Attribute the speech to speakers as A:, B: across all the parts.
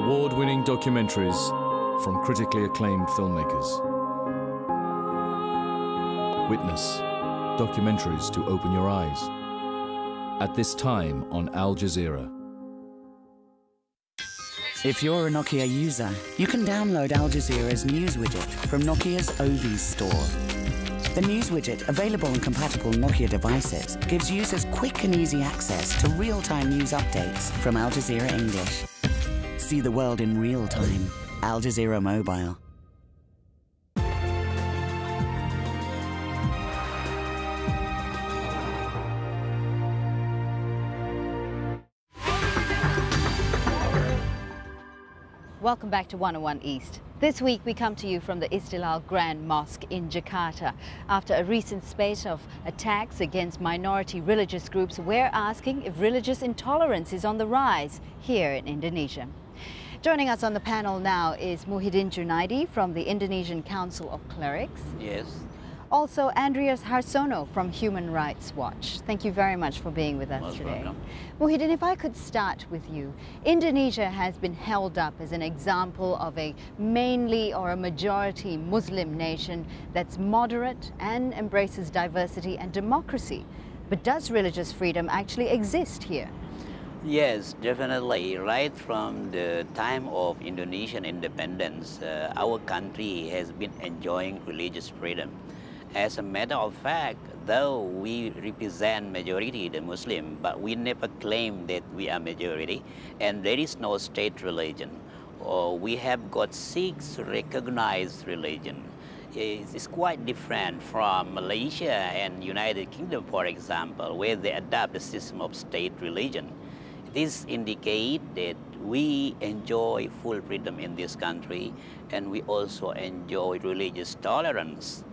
A: Award-winning documentaries from critically acclaimed filmmakers. Witness documentaries to open your eyes. At this time on AlJazeera.
B: If you're a Nokia user, you can download AlJazeera's news widget from Nokia's Ovis store. The news widget, available on compatible Nokia devices, gives users quick and easy access to real-time news updates from AlJazeera English. See the world in real time. AlJazeera Mobile.
C: Welcome back to 101 East. This week we come to you from the Istiqlal Grand Mosque in Jakarta. After a recent spate of attacks against minority religious groups, we're asking if religious intolerance is on the rise here in Indonesia. Joining us on the panel now is Muhyiddin Junaidi from the Indonesian Council of Clerics.
D: Yes.
C: Also Andreas Harsono from Human Rights Watch. Thank you very much for being with us
D: Most
C: today.
D: welcome.
C: Muhyiddin, if I could start with you. Indonesia has been held up as an example of a mainly or a majority Muslim nation that's moderate and embraces diversity and democracy. But does religious freedom actually exist here?
D: Yes, definitely. Right from the time of Indonesian independence, our country has been enjoying religious freedom. As a matter of fact, though we represent majority the Muslim, but we never claim that we are majority, and there is no state religion. We have got 6 recognized religion. It's quite different from Malaysia and United Kingdom, for example, where they adopt the system of state religion. This indicates that we enjoy full freedom in this country, and we also enjoy religious tolerance.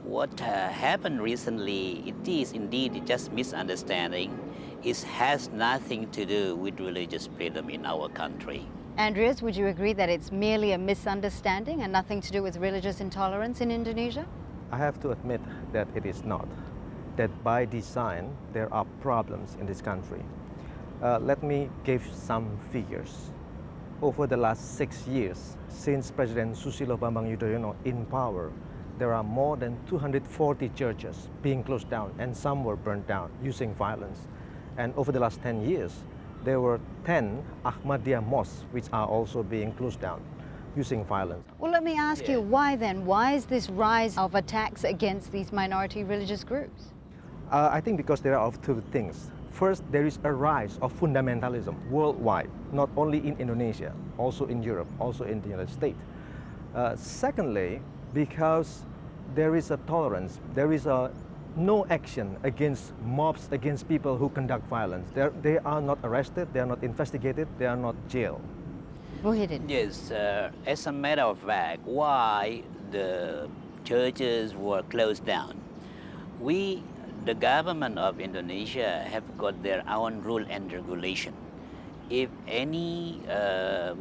D: What happened recently, it is indeed just misunderstanding. It has nothing to do with religious freedom in our country.
C: Andreas, would you agree that it's merely a misunderstanding and nothing to do with religious intolerance in Indonesia?
E: I have to admit that it is not. That by design, there are problems in this country. Let me give some figures. Over the last 6 years, since President Susilo Bambang Yudhoyono in power, there are more than 240 churches being closed down, and some were burned down using violence. And over the last 10 years, there were 10 Ahmadiyya mosques which are also being closed down using violence.
C: Well, let me ask you, why then? Why is this rise of attacks against these minority religious groups?
E: I think because there are 2 things. First, there is a rise of fundamentalism worldwide, not only in Indonesia, also in Europe, also in the United States. Secondly, because there is a tolerance, there is no action against mobs, against people who conduct violence. They are not arrested, they are not investigated, they are not jailed.
C: Muhyiddin.
D: Yes, as a matter of fact, why the churches were closed down? The government of Indonesia have got their own rule and regulation. If any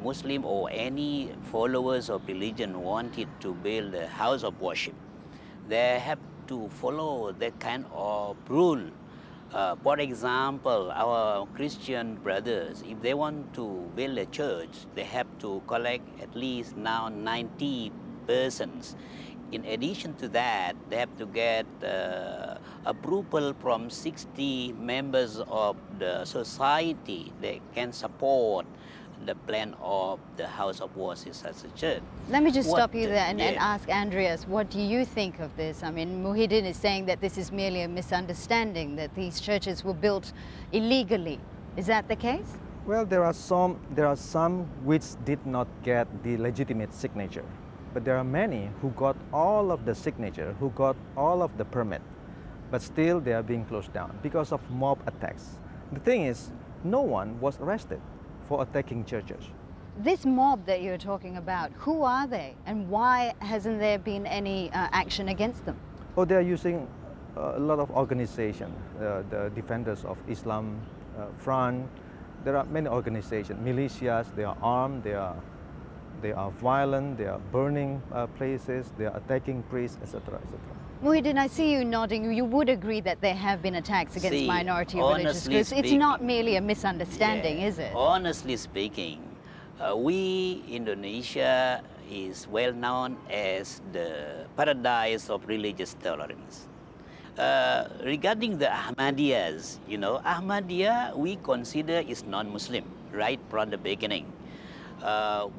D: Muslim or any followers of religion wanted to build a house of worship, they have to follow that kind of rule. For example, our Christian brothers, if they want to build a church, they have to collect at least now 90 persons. In addition to that, they have to get approval from 60 members of the society that can support the plan of the house of worship as a church.
C: Let me just stop you there and ask Andreas, what do you think of this? I mean, Muhyiddin is saying that this is merely a misunderstanding, that these churches were built illegally. Is that the case?
E: Well, there are some which did not get the legitimate signature. But there are many who got all of the signature, who got all of the permit, but still they are being closed down because of mob attacks. The thing is, no one was arrested for attacking churches.
C: This mob that you're talking about, who are they and why hasn't there been any action against them?
E: Oh, they are using a lot of organizations, the Defenders of Islam Front. There are many organizations, militias, they are armed, they are violent, they are burning places, they are attacking priests, etc., etc.
C: Muhyiddin, I see you nodding. You would agree that there have been attacks against minority religious groups. It's not merely a misunderstanding, is it?
D: Honestly speaking, We, Indonesia, is well known as the paradise of religious tolerance. Regarding the Ahmadiyyas, Ahmadiyya we consider is non-Muslim right from the beginning.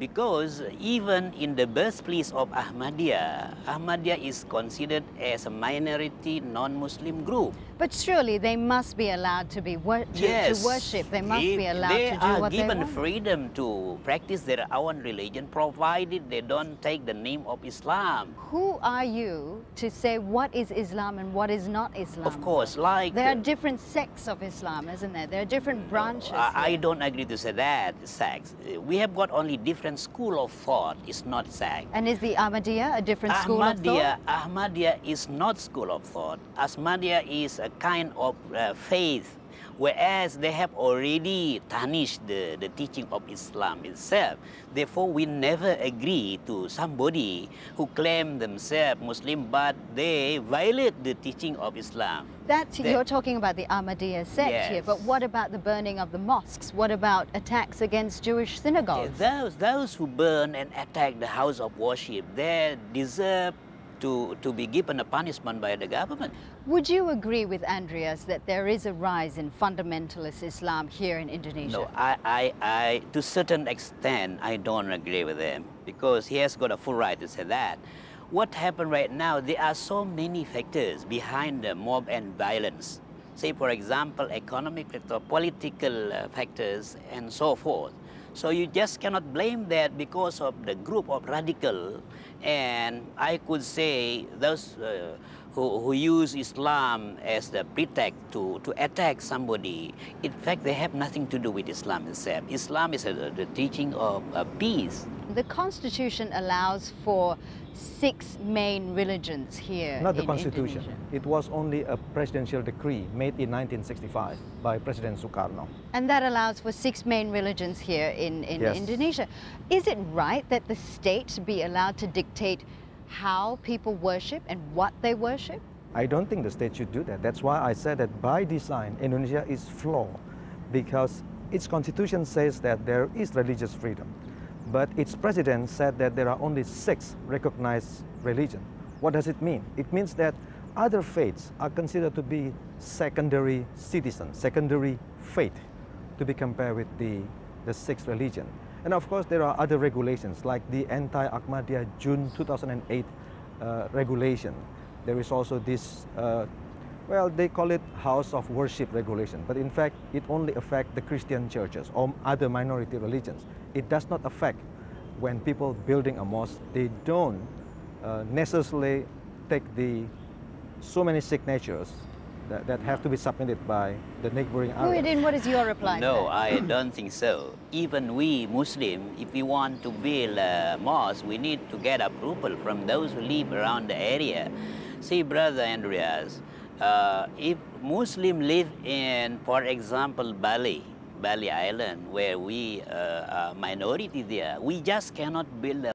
D: Because even in the birthplace of Ahmadiyya is considered as a minority non-Muslim group.
C: But surely they must be allowed to be to worship. They must be allowed to do what they want.
D: They are given freedom to practice their own religion, provided they don't take the name of Islam.
C: Who are you to say what is Islam and what is not Islam?
D: Of course, like...
C: There are different sects of Islam, isn't there? There are different branches.
D: I don't agree to say that, sects. We have got only different school of thought. It's not sect.
C: And is the Ahmadiyya a different school of thought?
D: Ahmadiyya is not school of thought. Ahmadiyya is a kind of faith, whereas they have already tarnished the teaching of Islam itself. Therefore, we never agree to somebody who claim themselves Muslim, but they violate the teaching of Islam.
C: You're talking about the Ahmadiyya sect here, but what about the burning of the mosques? What about attacks against Jewish synagogues?
D: Those who burn and attack the house of worship, they deserve to be given a punishment by the government.
C: Would you agree with Andreas that there is a rise in fundamentalist Islam here in Indonesia?
D: No, I to a certain extent, I don't agree with him, because he has got a full right to say that. What happened right now, there are so many factors behind the mob and violence. Say, for example, economic factors, political factors, and so forth. So you just cannot blame that because of the group of radical, and I could say those who use Islam as the pretext to attack somebody. In fact, they have nothing to do with Islam itself. Islam is the teaching of peace.
C: The Constitution allows for 6 main religions here.
E: Not the Constitution.
C: Indonesia.
E: It was only a presidential decree made in 1965 by President Sukarno.
C: And that allows for 6 main religions here in Indonesia. Is it right that the state be allowed to dictate how people worship and what they worship?
E: I don't think the state should do that. That's why I said that by design, Indonesia is flawed, because its constitution says that there is religious freedom. But its president said that there are only 6 recognized religions. What does it mean? It means that other faiths are considered to be secondary citizens, secondary faith, to be compared with the 6th religion. And of course, there are other regulations, like the anti-Ahmadiyya June 2008 regulation. There is also this, well, they call it house of worship regulation, but in fact, it only affects the Christian churches or other minority religions. It does not affect when people building a mosque, they don't necessarily take so many signatures that have to be submitted by the neighboring area.
C: Muhyiddin, what is your reply?
D: No, I don't think so. Even we Muslims, if we want to build a mosque, we need to get approval from those who live around the area. See, Brother Andreas, if Muslims live in, for example, Bali Island, where we are minority there, we just cannot build a